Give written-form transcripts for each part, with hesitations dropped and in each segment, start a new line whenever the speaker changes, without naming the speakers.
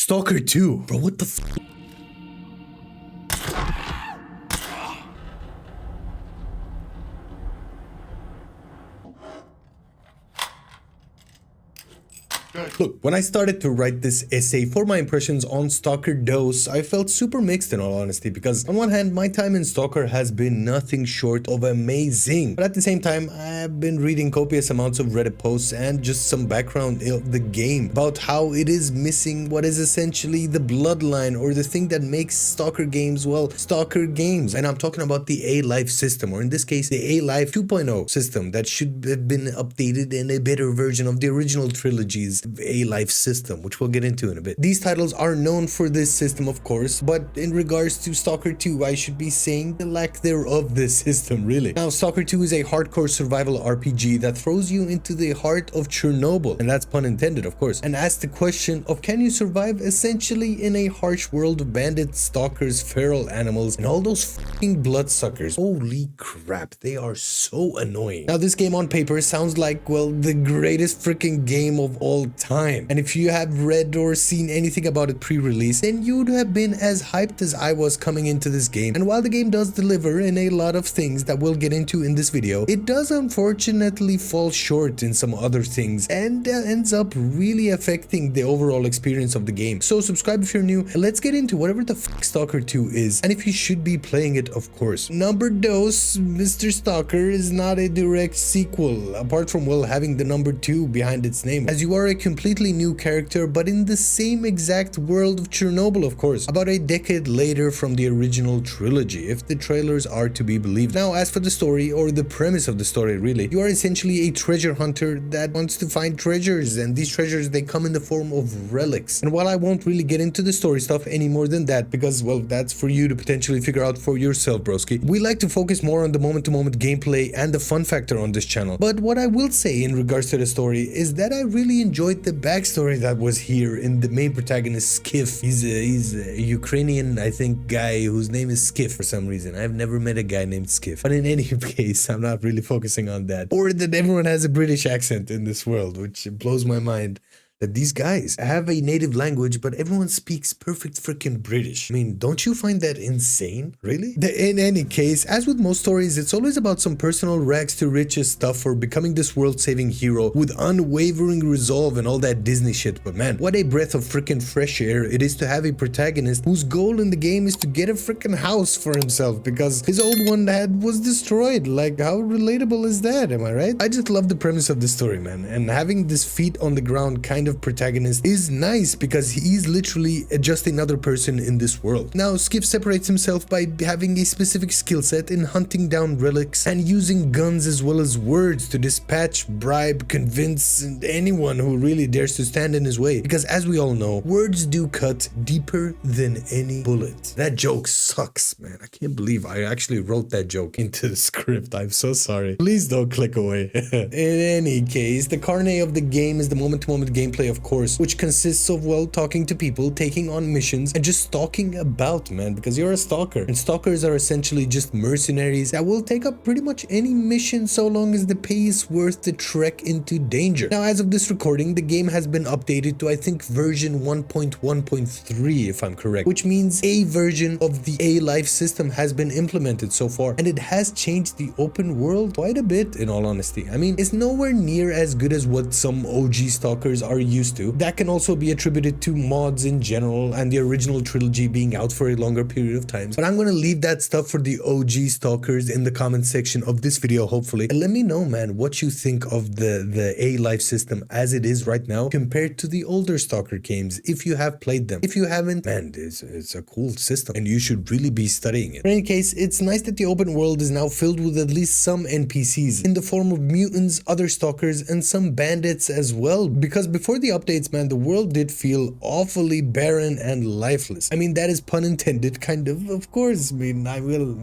Stalker 2. Bro, what the f? Look, when I started to write this essay for my impressions on Stalker Dose, I felt super mixed in all honesty, because on one hand, my time in Stalker has been nothing short of amazing. But at the same time, I've been reading copious amounts of Reddit posts and just some background of the game about how it is missing what is essentially the bloodline, or the thing that makes Stalker games, well, Stalker games. And I'm talking about the A-Life system, or in this case, the A-Life 2.0 system that should have been updated in a better version of the original trilogy's A-Life system, which we'll get into in a bit. These titles are known for this system, of course, but in regards to Stalker 2, I should be saying the lack thereof this system, really. Now, Stalker 2 is a hardcore survival RPG that throws you into the heart of Chernobyl, and that's pun intended, of course, and asks the question of, can you survive essentially in a harsh world of bandits, stalkers, feral animals, and all those fucking bloodsuckers? Holy crap, they are so annoying. Now, this game on paper sounds like, well, the greatest freaking game of all time, and if you have read or seen anything about it pre-release, then you would have been as hyped as I was coming into this game. And while the game does deliver in a lot of things that we'll get into in this video, it does unfortunately fall short in some other things, and ends up really affecting the overall experience of the game. So subscribe if you're new, and let's get into whatever the fuck Stalker 2 is, and if you should be playing it, of course. Number Dos, Mr. Stalker is not a direct sequel, apart from, well, having the number 2 behind its name, as you are a completely new character, but in the same exact world of Chernobyl, of course, about a decade later from the original trilogy, if the trailers are to be believed. Now, as for the story, or the premise of the story, really, you are essentially a treasure hunter that wants to find treasures, and these treasures, they come in the form of relics. And while I won't really get into the story stuff any more than that, because, well, that's for you to potentially figure out for yourself, broski, we like to focus more on the moment-to-moment gameplay and the fun factor on this channel. But what I will say in regards to the story is that I really enjoyed the backstory that was here in the main protagonist, Skif. He's a Ukrainian, I think, guy whose name is Skif for some reason. I've never met a guy named Skif. But in any case, I'm not really focusing on that. Or that everyone has a British accent in this world, which blows my mind. That these guys have a native language, but everyone speaks perfect freaking British. I mean, don't you find that insane? Really? In any case, as with most stories, it's always about some personal rags to riches stuff, or becoming this world-saving hero with unwavering resolve and all that Disney shit. But man, what a breath of freaking fresh air it is to have a protagonist whose goal in the game is to get a freaking house for himself, because his old one was destroyed. Like, how relatable is that? Am I right? I just love the premise of the story, man, and having this feet on the ground kind of protagonist is nice, because he's literally just another person in this world. Now, Skip separates himself by having a specific skill set in hunting down relics and using guns as well as words to dispatch, bribe, convince anyone who really dares to stand in his way, because as we all know, words do cut deeper than any bullet. That joke sucks, man. I can't believe I actually wrote that joke into the script. I'm so sorry. Please don't click away. In any case, the carne of the game is the moment-to-moment gameplay, of course, which consists of, well, talking to people, taking on missions, and just stalking about, man, because you're a stalker. And stalkers are essentially just mercenaries that will take up pretty much any mission so long as the pay is worth the trek into danger. Now, as of this recording, the game has been updated to, I think, version 1.1.3, if I'm correct, which means a version of the A-Life system has been implemented so far, and it has changed the open world quite a bit, in all honesty. I mean, it's nowhere near as good as what some OG stalkers are used to. That can also be attributed to mods in general and the original trilogy being out for a longer period of time. But I'm going to leave that stuff for the OG stalkers in the comment section of this video, hopefully. And let me know, man, what you think of the A-Life system as it is right now compared to the older Stalker games, if you have played them. If you haven't, man, it's a cool system and you should really be studying it. In any case, it's nice that the open world is now filled with at least some NPCs in the form of mutants, other stalkers, and some bandits as well, because before the updates, man, the world did feel awfully barren and lifeless. I mean, that is pun intended, kind of course. I mean,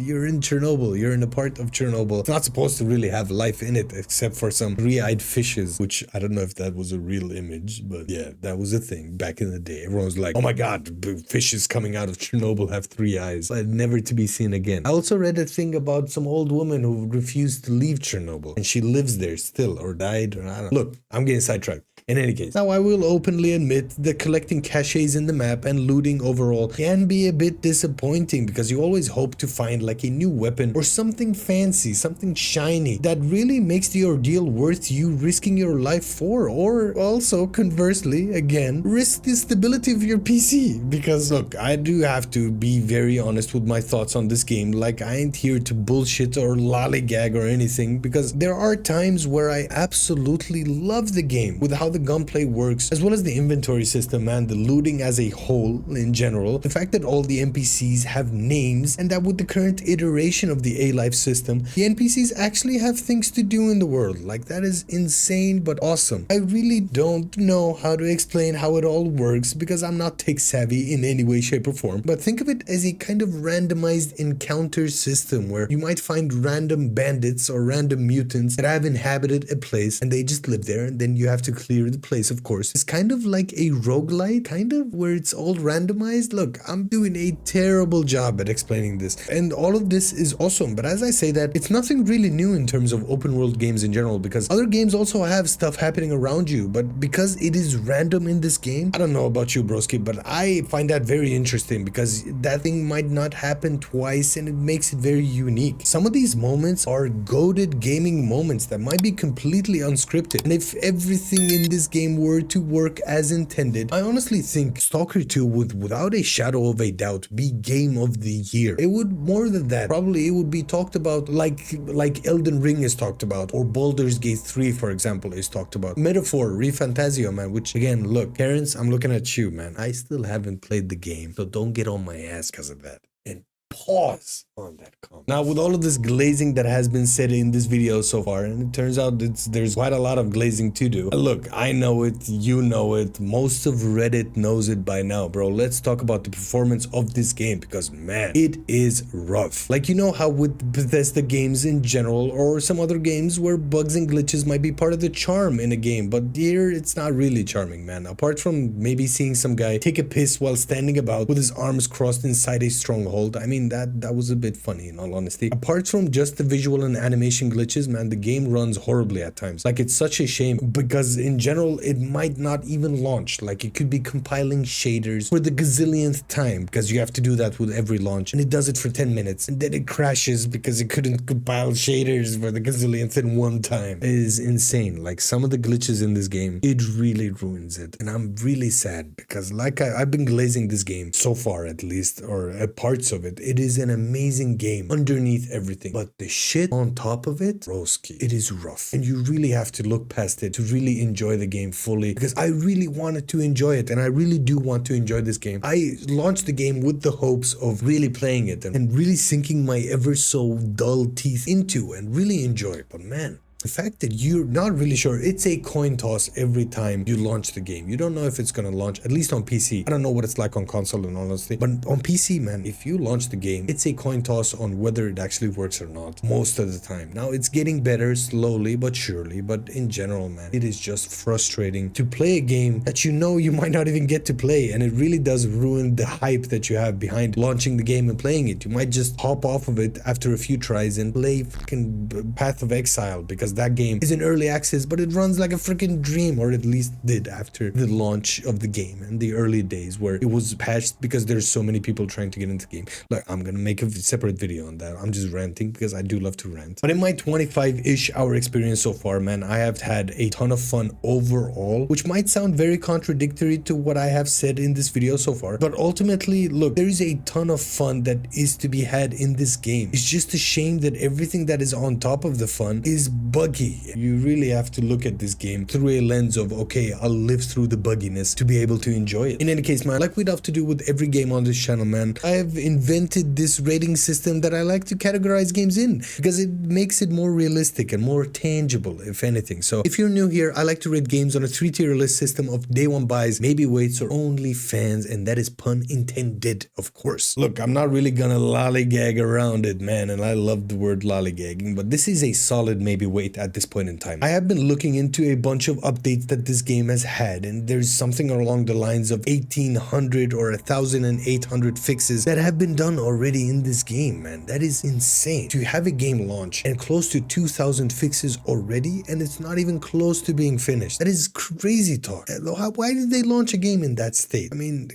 you're in Chernobyl, you're in a part of Chernobyl. It's not supposed to really have life in it, except for some three-eyed fishes, which I don't know if that was a real image, but yeah, that was a thing back in the day. Everyone was like, oh my god, fishes coming out of Chernobyl have 3 eyes, but never to be seen again. I also read a thing about some old woman who refused to leave Chernobyl, and she lives there still, or died, or I don't know. Look, I'm getting sidetracked. In any case, now I will openly admit that collecting caches in the map and looting overall can be a bit disappointing because you always hope to find like a new weapon or something fancy, something shiny that really makes the ordeal worth you risking your life for, or also conversely, again, risk the stability of your PC. Because look, I do have to be very honest with my thoughts on this game. Like, I ain't here to bullshit or lollygag or anything, because there are times where I absolutely love the game with how the gunplay works, as well as the inventory system and the looting as a whole in general. The fact that all the NPCs have names, and that with the current iteration of the A-Life system, the NPCs actually have things to do in the world. Like, that is insane but awesome. I really don't know how to explain how it all works because I'm not tech savvy in any way, shape or form, but think of it as a kind of randomized encounter system where you might find random bandits or random mutants that have inhabited a place and they just live there, and then you have to clear the place, of course. It's kind of like a roguelite, kind of, where it's all randomized. Look, I'm doing a terrible job at explaining this, and all of this is awesome, but as I say that, it's nothing really new in terms of open world games in general, because other games also have stuff happening around you, but because it is random in this game, I don't know about you, broski, but I find that very interesting because that thing might not happen twice and it makes it very unique. Some of these moments are goated gaming moments that might be completely unscripted, and if everything in this game were to work as intended, I honestly think Stalker 2 would, without a shadow of a doubt, be game of the year. It would, more than that, probably it would be talked about like Elden Ring is talked about, or Baldur's Gate 3, for example, is talked about. Metaphor, ReFantazio, man, which again, look, parents, I'm looking at you, man. I still haven't played the game, so don't get on my ass because of that. And pause on that comment. Now, with all of this glazing that has been said in this video so far, and it turns out there's quite a lot of glazing to do. Look, I know it, you know it, most of Reddit knows it by now, bro. Let's talk about the performance of this game, because man, it is rough. Like, you know how with Bethesda games in general, or some other games where bugs and glitches might be part of the charm in a game, but here it's not really charming, man. Apart from maybe seeing some guy take a piss while standing about with his arms crossed inside a stronghold, I mean, that was a bit funny in all honesty. Apart from just the visual and animation glitches, man, the game runs horribly at times. Like, it's such a shame because in general it might not even launch. Like, it could be compiling shaders for the gazillionth time, because you have to do that with every launch, and it does it for 10 minutes and then it crashes because it couldn't compile shaders for the gazillionth in one time. It is insane. Like, some of the glitches in this game, it really ruins it, and I'm really sad because like I've been glazing this game so far, at least, or parts of it. It is an amazing game underneath everything, but the shit on top of it, broski, it is rough, and you really have to look past it to really enjoy the game fully, because I really wanted to enjoy it, and I really do want to enjoy this game. I launched the game with the hopes of really playing it and really sinking my ever so dull teeth into and really enjoy it, but man, the fact that you're not really sure, it's a coin toss every time you launch the game. You don't know if it's gonna launch, at least on PC. I don't know what it's like on console, in honesty, but on PC, man, if you launch the game, it's a coin toss on whether it actually works or not most of the time. Now, it's getting better slowly but surely, but in general, man, it is just frustrating to play a game that you know you might not even get to play, and it really does ruin the hype that you have behind launching the game and playing it. You might just hop off of it after a few tries and play fucking Path of Exile, because that game is in early access, but it runs like a freaking dream, or at least did after the launch of the game and the early days where it was patched, because there's so many people trying to get into the game. Like, I'm gonna make a separate video on that. I'm just ranting because I do love to rant. But in my 25-ish hour experience so far, man, I have had a ton of fun overall, which might sound very contradictory to what I have said in this video so far, but ultimately, look, there is a ton of fun that is to be had in this game. It's just a shame that everything that is on top of the fun is buggy. You really have to look at this game through a lens of, okay, I'll live through the bugginess to be able to enjoy it. In any case, man, like we'd have to do with every game on this channel, man, I have invented this rating system that I like to categorize games in, because it makes it more realistic and more tangible, if anything. So if you're new here, I like to rate games on a 3-tier list system of day one buys, maybe waits, or only fans, and that is pun intended, of course. Look, I'm not really gonna lollygag around it, man, and I love the word lollygagging, but this is a solid maybe wait wait at this point in time. I have been looking into a bunch of updates that this game has had, and there's something along the lines of 1800 or 1800 fixes that have been done already in this game, man. That is insane. To have a game launch and close to 2000 fixes already, and it's not even close to being finished. That is crazy talk. Why did they launch a game in that state? I mean,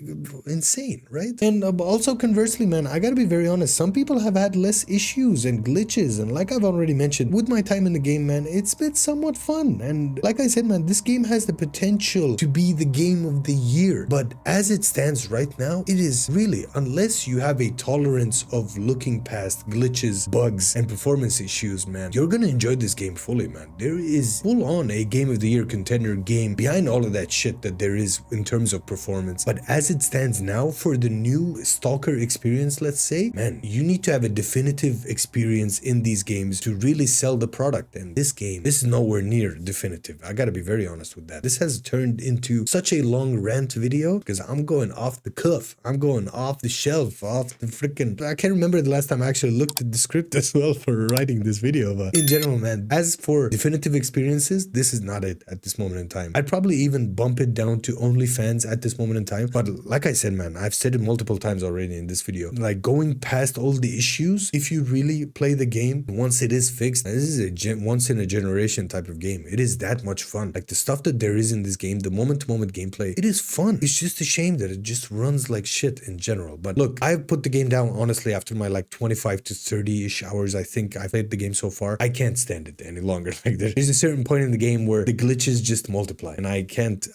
insane, right? And also conversely, man, I gotta be very honest, some people have had less issues and glitches, and like I've already mentioned, with my time in the game, man, it's been somewhat fun. And like I said, man, this game has the potential to be the game of the year, but as it stands right now, it is really, unless you have a tolerance of looking past glitches, bugs, and performance issues, man, you're gonna enjoy this game fully, man. There is full on a game of the year contender game behind all of that shit that there is in terms of performance. But as it stands now, for the new Stalker experience, let's say, man, you need to have a definitive experience in these games to really sell the product. And this game, this is nowhere near definitive. I gotta be very honest with that. This has turned into such a long rant video because I'm going off the cuff. I'm going off the shelf, off the freaking... I can't remember the last time I actually looked at the script as well for writing this video. But in general, man, as for definitive experiences, this is not it at this moment in time. I'd probably even bump it down to OnlyFans at this moment in time. But like I said, man, I've said it multiple times already in this video. Like, going past all the issues, if you really play the game, once it is fixed, this is a once in a generation type of game. It is that much fun. Like, the stuff that there is in this game, the moment-to-moment gameplay, it is fun. It's just a shame that it just runs like shit in general. But look, I've put the game down, honestly, after my like 25 to 30-ish hours I think I've played the game so far. I can't stand it any longer. Like, there's a certain point in the game where the glitches just multiply, and I can't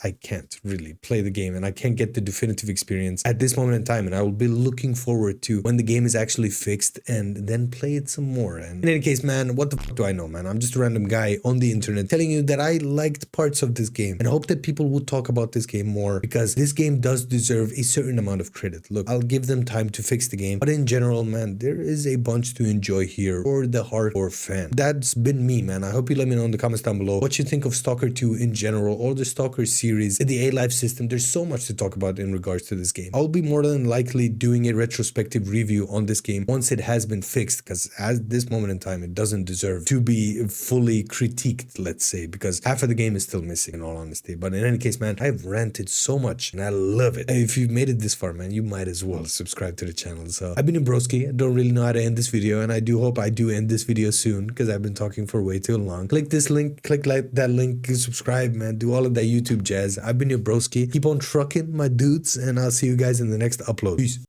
really play the game, and I can't get the definitive experience at this moment in time. And I will be looking forward to when the game is actually fixed and then play it some more. And in any case, man, what the fuck do I know, man? I'm just a random guy on the internet telling you that I liked parts of this game and hope that people would talk about this game more, because this game does deserve a certain amount of credit. Look, I'll give them time to fix the game, but in general, man, there is a bunch to enjoy here for the hardcore fan. That's been me, man. I hope you let me know in the comments down below what you think of Stalker 2 in general, or the Stalker series, the A-Life system. There's so much to talk about in regards to this game. I'll be more than likely doing a retrospective review on this game once it has been fixed, because at this moment in time, it doesn't deserve to be fully critiqued, let's say, because half of the game is still missing, in all honesty. But in any case, man, I've ranted so much and I love it. If you've made it this far, man, you might as well subscribe to the channel. So I've been your broski. I don't really know how to end this video, and I do hope I do end this video soon, because I've been talking for way too long. Click this link, click like that link, subscribe, man, do all of that YouTube jazz. I've been your broski. Keep on trucking, my dudes, and I'll see you guys in the next upload. Peace.